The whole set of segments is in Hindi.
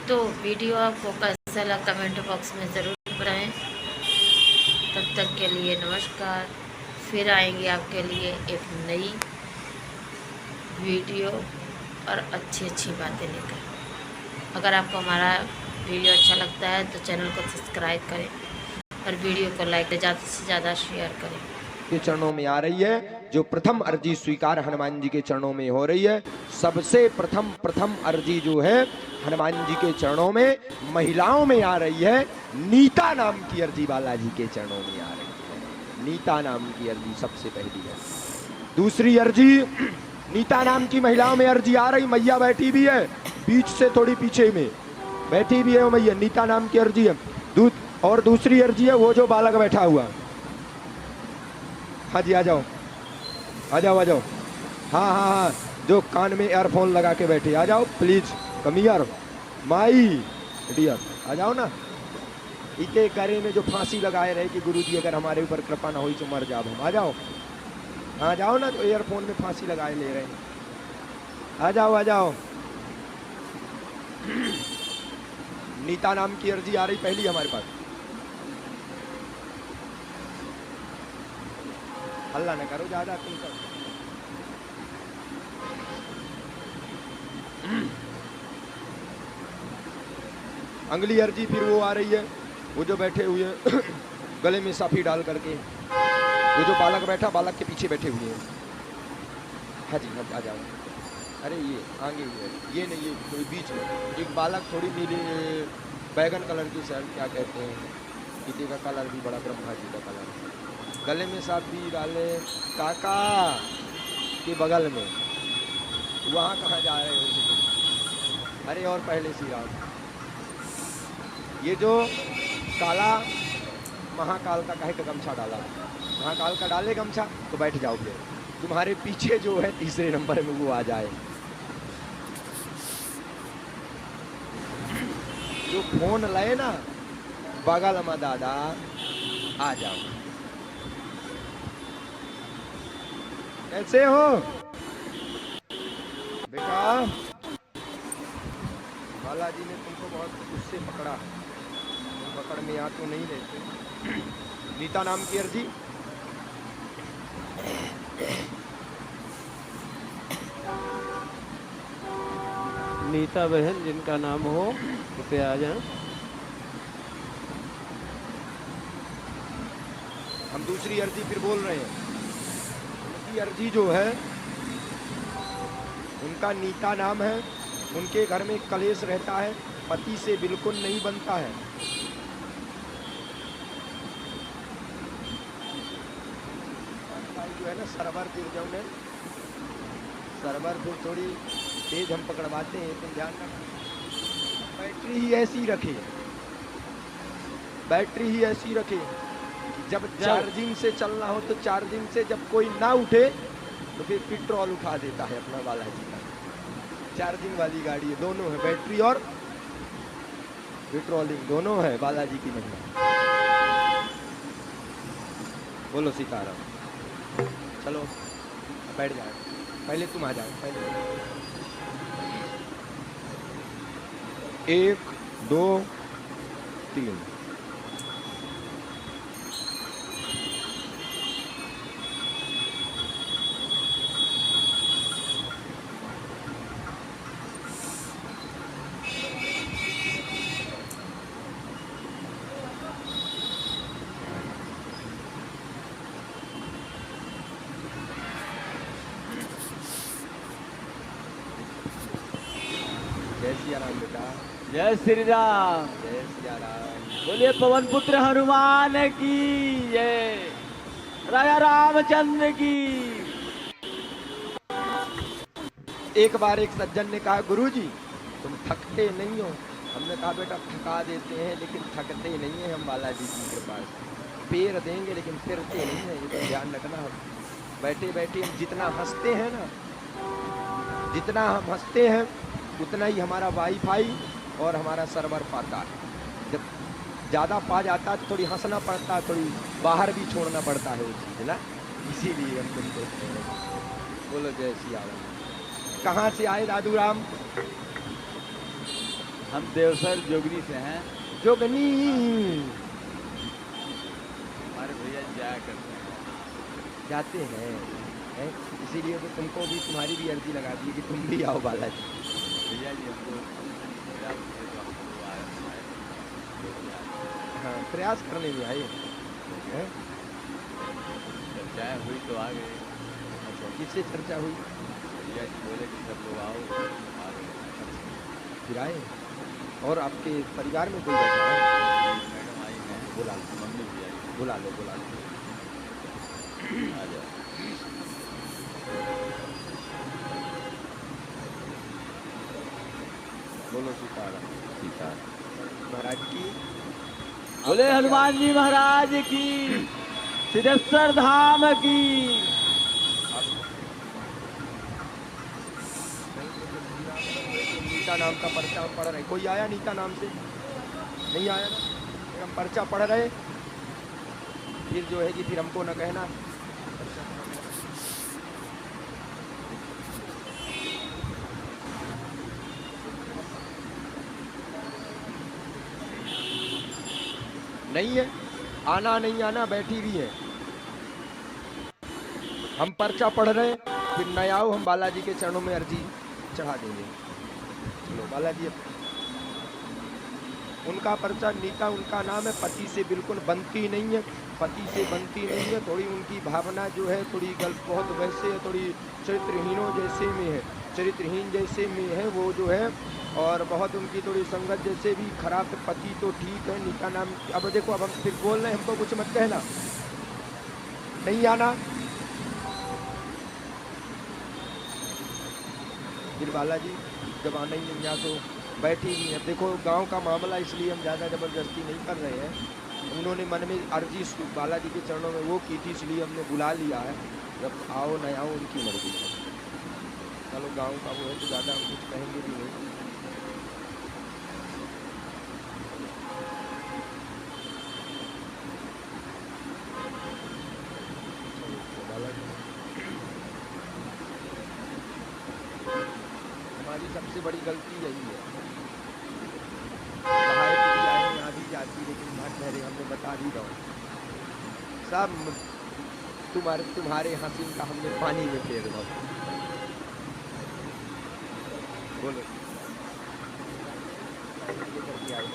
तो वीडियो आपको कैसा लगा कमेंट बॉक्स में ज़रूर बताएं। तब तक के लिए नमस्कार। फिर आएंगे आपके लिए एक नई वीडियो और अच्छी बातें लेकर। अगर आपको हमारा वीडियो अच्छा लगता है तो चैनल को सब्सक्राइब करें और वीडियो को लाइक ज़्यादा से ज़्यादा शेयर करें। के चरणों में आ रही है। जो प्रथम अर्जी स्वीकार हनुमान जी के चरणों में हो रही है, सबसे प्रथम अर्जी जो है हनुमान जी के चरणों में महिलाओं में आ रही है। नीता नाम की अर्जी बालाजी के चरणों में आ रही है। नीता नाम की अर्जी सबसे पहली है। दूसरी अर्जी नीता नाम की महिलाओं में अर्जी आ रही, मैया बैठी भी है बीच से थोड़ी पीछे में बैठी भी है वो मैया, नीता नाम की अर्जी है। और दूसरी अर्जी है वो जो बालक बैठा हुआ। हाँ जी, आ जाओ आ जाओ आ जाओ। हाँ हाँ हाँ, जो कान में एयरफोन लगा के बैठे, आ जाओ प्लीज, कमियर माई डियर, आ जाओ ना। इके गरे में जो फांसी लगाए रहे कि गुरुजी अगर हमारे ऊपर कृपा ना हुई तो मर जाओ हम, आ जाओ। हाँ जाओ ना, तो एयरफोन में फांसी लगाए ले रहे हैं, आ जाओ आ जाओ। नीता नाम की अर्जी आ रही पहली हमारे पास। हल्ला न करो ज्यादा तुम सब। अगली अर्जी फिर वो आ रही है, वो जो बैठे हुए गले में साफी डाल करके, वो जो बालक बैठा, बालक के पीछे बैठे हुए हैं। हाँ जी हाँ, आ जाओ। अरे ये आगे हुए, ये नहीं, ये थोड़ी बीच में एक बालक, थोड़ी नीले बैगन कलर की शर्ट, क्या कहते हैं, किसी का कलर भी बड़ा ब्रह्मा जी का कलर, गले में साफी डाले, काका के बगल में। वहाँ कहाँ जा रहे हो? अरे और पहले श्री राम, ये जो काला महाकाल का कहे का गमछा डाला, महाकाल का डाले गमछा तो बैठ जाओगे। तुम्हारे पीछे जो है तीसरे नंबर में वो आ जाए। जो फोन लाए ना बगल में दादा, आ जाओ। कैसे हो बेटा? बालाजी ने तुमको बहुत गुस्से पकड़ा, तुम पकड़ में आ तो नहीं लेते। नीता नाम की अर्जी। नीता बहन जिनका नाम हो कृपया आ जाए। हम दूसरी अर्जी फिर बोल रहे हैं। उनकी अर्जी जो है, उनका नीता नाम है, उनके घर में कलेश रहता है, पति से बिल्कुल नहीं बनता है। जो है ना सर्वर फिर जो है सर्वर फिर थोड़ी तेज हम पकड़वाते हैं, तुम ध्यान रखना। बैटरी ही ऐसी रखे, बैटरी ही ऐसी रखे, जब चार्जिंग से चलना हो तो चार्जिंग से, जब कोई ना उठे तो फिर पेट्रोल उठा देता है अपना बालाजी का। चार्जिंग वाली गाड़ी है, दोनों है, बैटरी और पेट्रोलिंग दोनों है बालाजी की महिमा। बोलो सीताराम। चलो बैठ जाओ, पहले तुम आ जाओ, पहले 1 2 3। जय सिया राम बेटा, जय श्री राम, जय सिया राम। बोलिए पवन पुत्र हनुमान की जय, राजा रामचंद्र की। एक बार एक सज्जन ने कहा, गुरुजी तुम थकते नहीं हो? हमने कहा बेटा थका देते हैं लेकिन थकते नहीं है हम बालाजी की कृपा से। पैर देंगे लेकिन फिरते नहीं है, ये तो ध्यान रखना। हम बैठे बैठे हम जितना हंसते हैं ना, जितना हम हंसते हैं उतना ही हमारा वाईफाई और हमारा सर्वर पाता है। जब ज़्यादा पा जाता है तो थोड़ी हंसना पड़ता है, थोड़ी बाहर भी छोड़ना पड़ता है वो चीज़ ना, इसीलिए हम तुमको। बोलो जय सिया राम। कहाँ से आए दादू राम? हम देवसर जोगनी से हैं। जोगनी। हमारे भैया जाया करते हैं। जाते हैं, हैं? इसीलिए तो तुमको भी, तुम्हारी भी अर्जी लगा दी कि तुम भी आओ बालाजी। भैया जी हमको प्रयास किए तो हमको आए। हाँ, प्रयास करने में आए हैं। चर्चाएँ हुई तो आ गए। अच्छा, किससे चर्चा हुई? भैया जी बोले कि सब लोग आओ, आ गए। फिर आए। और आपके परिवार में कोई बैठा है? मैडम आई हैं, बुला लो, मम्मी भी आई। बुला लो, बुला लो। आ जाओ। बोलो सीताराम। सीताराम। महाराज की बोले हनुमान जी महाराज की, सिद्धेश्वर धाम की। नीता नाम का पर्चा हम पढ़ रहे। कोई आया नीता नाम से? नहीं आया ना? फिर हम पर्चा पढ़ रहे, फिर जो है कि फिर हमको न कहना। नहीं है, आना नहीं आना बैठी भी है। हम पर्चा पढ़ रहे हैं, फिर न आओ, हम बालाजी के चरणों में अर्जी चढ़ा देंगे। चलो बालाजी, उनका पर्चा नीता उनका नाम है, पति से बिल्कुल बनती नहीं है, पति से बनती नहीं है। थोड़ी उनकी भावना जो है थोड़ी गलत, बहुत वैसे है, थोड़ी चरित्रहीनों जैसे में है, चरित्रहीन जैसे में है वो जो है। और बहुत उनकी थोड़ी संगत जैसे भी खराब है। पति तो ठीक है, नीता नाम। अब देखो, अब हम फिर बोल रहे हैं, हमको कुछ मत कहना। नहीं आना, फिर बालाजी जब आना ही नहीं, यहाँ तो बैठी ही है। देखो गांव का मामला, इसलिए हम ज़्यादा ज़बरदस्ती नहीं कर रहे हैं। उन्होंने मन में अर्जी बालाजी के चरणों में वो की थी, इसलिए हमने बुला लिया है। जब आओ न आओ उनकी मर्जी है। चलो गांव का वो है तो ज़्यादा हम कुछ कहेंगे भी नहीं। हमारी सबसे बड़ी गलती यही है, यहाँ भी जाती, लेकिन घर ठहरे, हमने बता दी दो सब तुम्हारे हसीन का हमने पानी में फेर दो। बोलो लेकर के आए।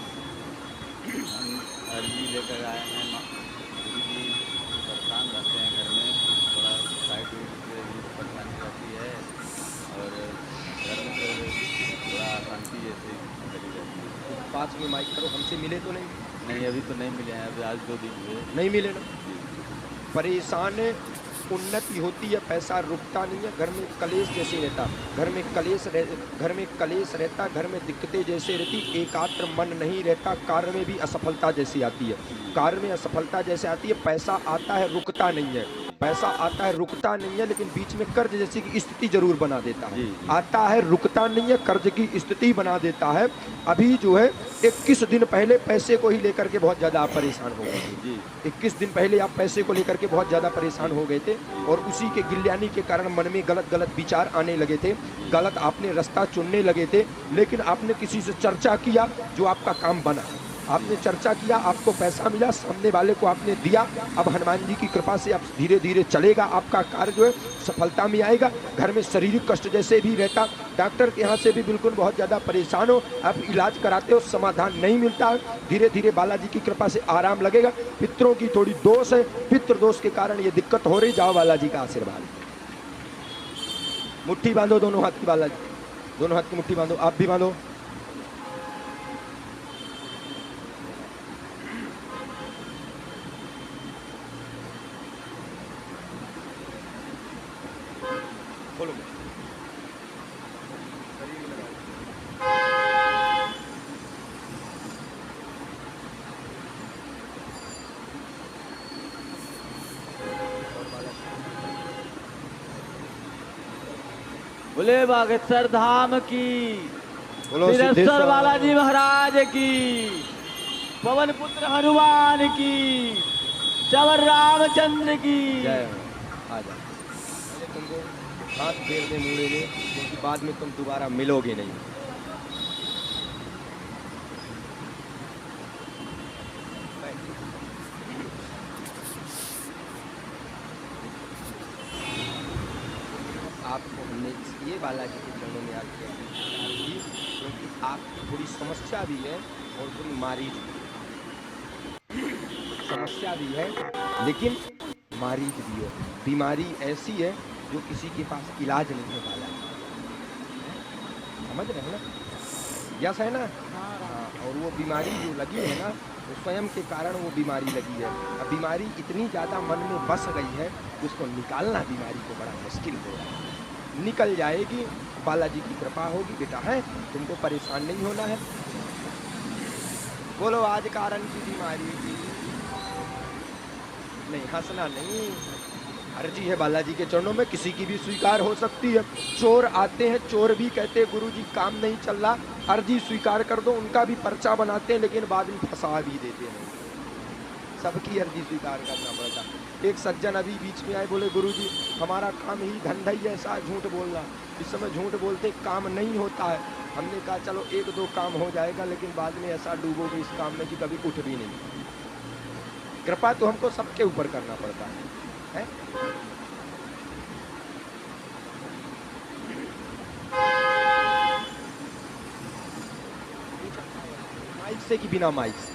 हम अर्जी लेकर आए हैं। गुरु जी परेशान रहते हैं घर में, थोड़ा साइड से परेशानी रहती है और घर में थोड़ा अशांति जैसी लगी रहती है। तो पास में माइक करो, हमसे मिले तो नहीं? नहीं, अभी तो नहीं मिले हैं। अभी आज 2 दिन हुए नहीं मिले ना। परेशान है, उन्नति होती है, पैसा रुकता नहीं है। घर में कलेश जैसे रहता, घर में कलेश रहता, घर में दिक्कतें जैसे रहती, एकाग्र मन नहीं रहता, कार्य में भी असफलता जैसी आती है। कार्य में असफलता जैसे आती है। पैसा आता है, रुकता नहीं है, पैसा आता है, रुकता नहीं है, लेकिन बीच में कर्ज जैसी की स्थिति जरूर बना देता है। आता है, रुकता नहीं है, कर्ज की स्थिति बना देता है। अभी जो है 21 दिन पहले पैसे को ही लेकर के बहुत ज़्यादा आप परेशान हो गए थे। 21 दिन पहले आप पैसे को लेकर के बहुत ज़्यादा परेशान हो गए थे और उसी के गिल्यानी के कारण मन में गलत गलत विचार आने लगे थे, गलत आपने रास्ता चुनने लगे थे। लेकिन आपने किसी से चर्चा किया, जो आपका काम बना। आपने चर्चा किया, आपको पैसा मिला, सामने वाले को आपने दिया। अब हनुमान जी की कृपा से आप धीरे धीरे चलेगा, आपका कार्य जो है सफलता में आएगा। घर में शारीरिक कष्ट जैसे भी रहता, डॉक्टर के यहाँ से भी बिल्कुल बहुत ज़्यादा परेशान हो, आप इलाज कराते हो, समाधान नहीं मिलता है। धीरे धीरे बालाजी की कृपा से आराम लगेगा। पितरों की थोड़ी दोष है, पितृ दोष के कारण ये दिक्कत हो रही। जाओ बालाजी का आशीर्वाद। मुट्ठी बांधो दोनों हाथ की, बालाजी दोनों हाथ की मुट्ठी बांधो, आप भी बांधो। बोलो बोले बागेश्वर धाम की, बोलो सिद्धेश्वर बालाजी महाराज की, पवन पुत्र हनुमान की, चवर रामचंद्र की जय हो। आ जाओ, पहले तुमको हाथ फेर दे मुड़े दे, क्योंकि बाद में तुम दोबारा मिलोगे नहीं। लीजिए बालाजी के चरणों में आके भी, क्योंकि आपकी थोड़ी समस्या भी है और थोड़ी मारीज भी है। समस्या भी है लेकिन मारीज भी है। बीमारी ऐसी है जो किसी के पास इलाज नहीं है बालाजी, समझ रहे हैं ना? यस है ना? हाँ, और वो बीमारी जो लगी है ना, वो स्वयं के कारण वो बीमारी लगी है। अब बीमारी इतनी ज़्यादा मन में बस गई है कि उसको निकालना बीमारी को बड़ा मुश्किल हो रहा है। निकल जाएगी, बालाजी की कृपा होगी बेटा, है तुमको परेशान नहीं होना है। बोलो आज कारण की बीमारी की नहीं, हंसना नहीं। अर्जी है बालाजी के चरणों में, किसी की भी स्वीकार हो सकती है। चोर आते हैं, चोर भी कहते हैं गुरुजी काम नहीं चल रहा, अर्जी स्वीकार कर दो, उनका भी पर्चा बनाते हैं लेकिन बाद में फंसा भी देते हैं। सबकी अर्जी स्वीकार करना पड़ता। एक सज्जन अभी बीच में आए, बोले गुरुजी हमारा काम ही धंधा ही ऐसा झूठ बोलना, इस समय झूठ बोलते काम नहीं होता है। हमने कहा चलो एक दो काम हो जाएगा, लेकिन बाद में ऐसा डूबोगे इस काम में कि कभी उठ भी नहीं। कृपा तो हमको सबके ऊपर करना पड़ता है? माइक से कि बिना माइक से?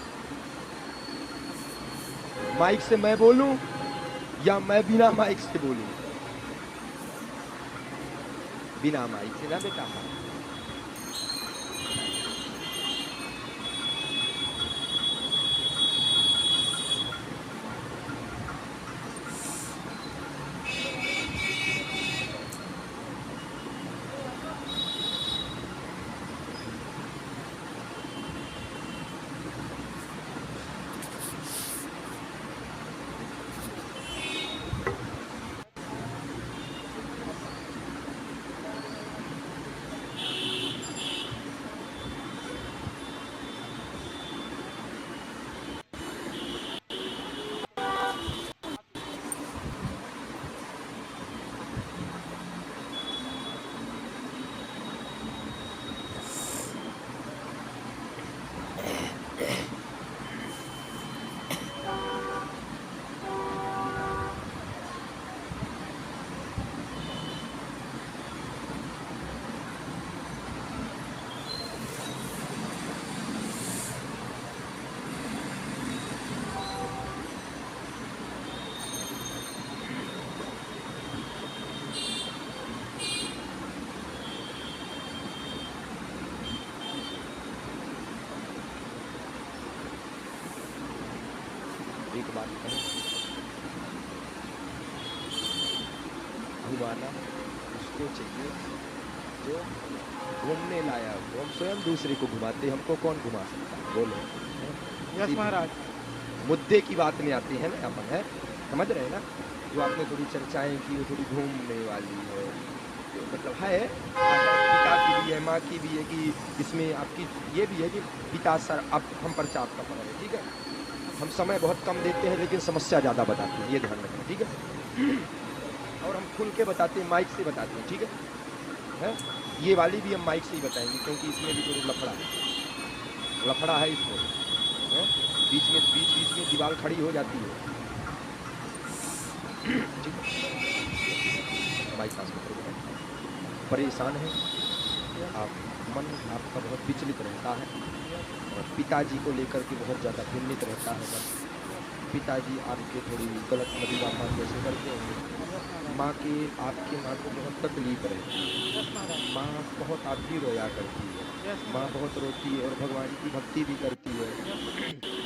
माइक से मैं बोलूं या मैं बिना माइक से बोलूं? बिना माइक से ना बेटा। एक बात करें, घुमाना उसको चाहिए जो घूमने लाया हो। हम स्वयं दूसरे को घुमाते, हमको कौन घुमा सकता है? बोलो। यस महाराज। मुद्दे की बात में आते हैं ना अपन, है समझ रहे हैं ना? जो आपने थोड़ी चर्चाएं की वो थोड़ी घूमने वाली है, तो मतलब है पिता की भी है, माँ की भी है, कि इसमें आपकी ये भी है कि पिता सर अब हम पर चाप का पड़ा है, ठीक है? हम समय बहुत कम देते हैं लेकिन समस्या ज़्यादा बताते हैं, ये ध्यान रखना, ठीक है? और हम खुल के बताते हैं, माइक से बताते हैं, ठीक है? ये वाली भी हम माइक से ही बताएंगे क्योंकि इसमें भी थोड़ी लफड़ा है इसमें, है? बीच में दीवार खड़ी हो जाती है, ठीक है? माइक पास में परेशान है आप, मन आपका बहुत विचलित रहता है और पिताजी को लेकर के बहुत ज़्यादा चिंतित रहता है मन। पिताजी आपके थोड़ी गलत मदिरा पान जैसे करते हैं। माँ की आपकी माँ को बहुत तकलीफ रहती है, माँ बहुत आपकी रोया करती है, माँ बहुत रोती है और भगवान की भक्ति भी करती है,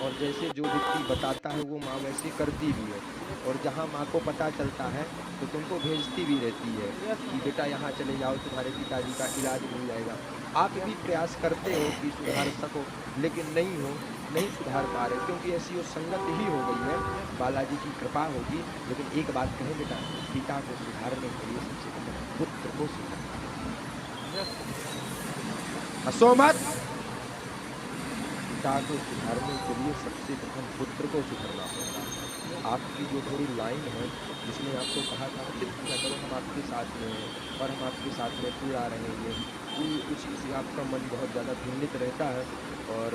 और जैसे जो व्यक्ति बताता है वो माँ वैसे करती भी है, और जहाँ माँ को पता चलता है तो तुमको भेजती भी रहती है कि बेटा यहाँ चले जाओ, तुम्हारे पिताजी का इलाज मिल जाएगा। आप भी प्रयास करते हो कि सुधार सको लेकिन नहीं सुधार पा रहे, क्योंकि ऐसी वो संगत ही हो गई है। बालाजी की कृपा होगी, लेकिन एक बात कहें बेटा, पिता को सुधारने के लिए सबसे पहले पुत्र को सुधारना, हंसो मत। पिता को सुधारने के लिए सबसे प्रथम पुत्र को सुधारना होगा। आपकी जो थोड़ी लाइन है जिसमें आपको कहा था चिंता न करो, हम आपके साथ में हैं और हम आपके साथ में पूरा रहेंगे, कुछ इसी आपका मन बहुत ज़्यादा भिन्नित रहता है और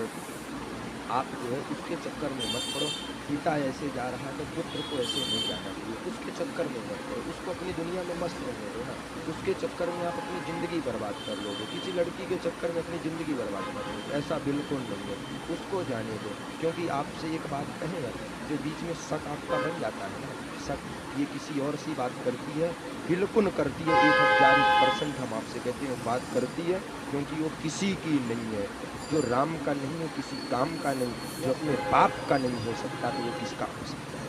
आप जो है उसके चक्कर में मत पड़ो। पिता ऐसे जा रहा है तो पुत्र को ऐसे नहीं जाना चाहिए, उसके चक्कर में मत पड़ो, उसको अपनी दुनिया में मस्त रहने दो ना। उसके चक्कर में आप अपनी ज़िंदगी बर्बाद कर लोगे, किसी लड़की के चक्कर में अपनी ज़िंदगी बर्बाद कर लोगे, ऐसा बिल्कुल नहीं है। उसको जाने दो, क्योंकि आपसे एक बात कहें, जो बीच में शक आपका बन जाता है ना, शक ये किसी और सी बात करती है, बिल्कुल करती है, 1000% हम आपसे कहते हैं बात करती है, क्योंकि वो किसी की नहीं है। जो राम का नहीं है, किसी काम का नहीं, जो अपने बाप का नहीं हो सकता तो वो किसका हो सकता है?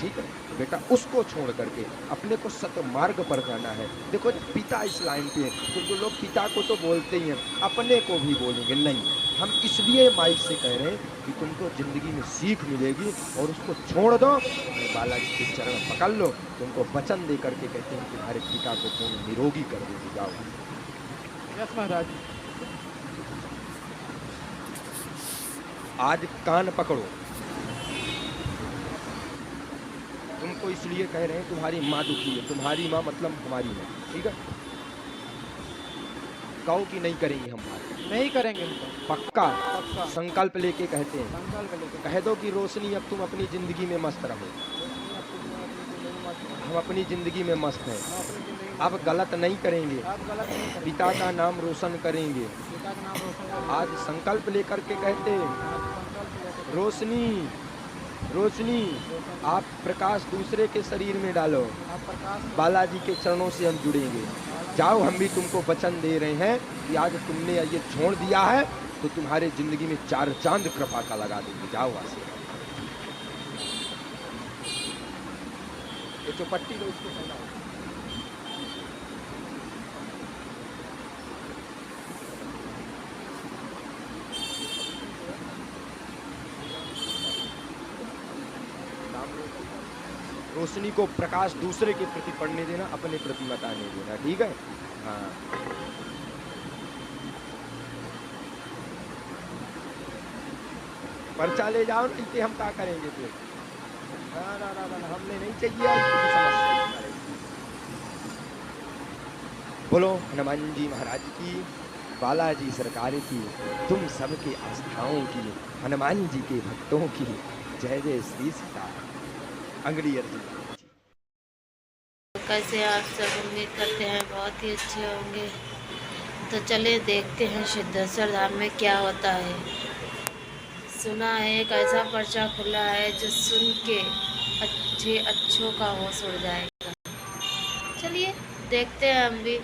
ठीक है बेटा, उसको छोड़ करके अपने को सतमार्ग पर जाना है। देखो पिता इस लाइन पे है, तो जो लोग पिता को तो बोलते ही हैं, अपने को भी बोलेंगे नहीं। हम इसलिए माइक से कह रहे हैं कि तुमको जिंदगी में सीख मिलेगी, और उसको छोड़ दो, बालाजी के चरण पकड़ लो। तुमको वचन दे करके कहते हैं तुम्हारे पिता को पूर्ण निरोगी कर देगी, जाओ। यस महाराज। आज कान पकड़ो, तुमको इसलिए कह रहे हैं तुम्हारी माँ दुखी है, तुम्हारी माँ मतलब हमारी माँ, ठीक है? कहो कि नहीं करेंगे हम बात, नहीं करेंगे हम तो। पक्का पक्का संकल्प लेके कहते हैं, संकल्प लेके कह दो कि रोशनी अब तुम अपनी जिंदगी में मस्त रहो, हम अपनी जिंदगी में मस्त हैं, अब गलत नहीं करेंगे, आप गलत नहीं करेंगे, पिता का नाम रोशन करेंगे। पिता का नाम रोशन करेंगे। आज संकल्प लेकर के कहते हैं, आज संकल्प लेके रोशनी रोशनी आप प्रकाश दूसरे के शरीर में डालो, आप प्रकाश बालाजी के चरणों से हम जुड़ेंगे। जाओ, हम भी तुमको वचन दे रहे हैं कि आज तुमने ये छोड़ दिया है तो तुम्हारे जिंदगी में 4 चांद कृपा का लगा देंगे। जाओ वहां से, ये चौपट्टी लो, इसको फैलाओ। रोशनी को प्रकाश दूसरे के प्रति पड़ने देना, अपने प्रति मत आने देना, ठीक है? हाँ, पर्चा ले जाओ, नहीं तो हम क्या करेंगे फिर? ना, हमने नहीं चाहिए आपकी समस्या। बोलो हनुमान जी महाराज की, बालाजी सरकार की, तुम सबके आस्थाओं की, हनुमान जी के भक्तों की जय जय श्री सीता। अंगली अर्जी। कैसे आप सब? उम्मीद करते हैं बहुत ही अच्छे होंगे। तो चले देखते हैं सिद्धेश्वर धाम में क्या होता है। सुना है एक ऐसा पर्चा खुला है जो सुन के अच्छों का होश उड़ जाएगा। चलिए देखते हैं हम भी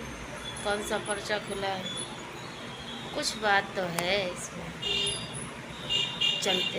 कौन सा पर्चा खुला है, कुछ बात तो है इसमें, चलते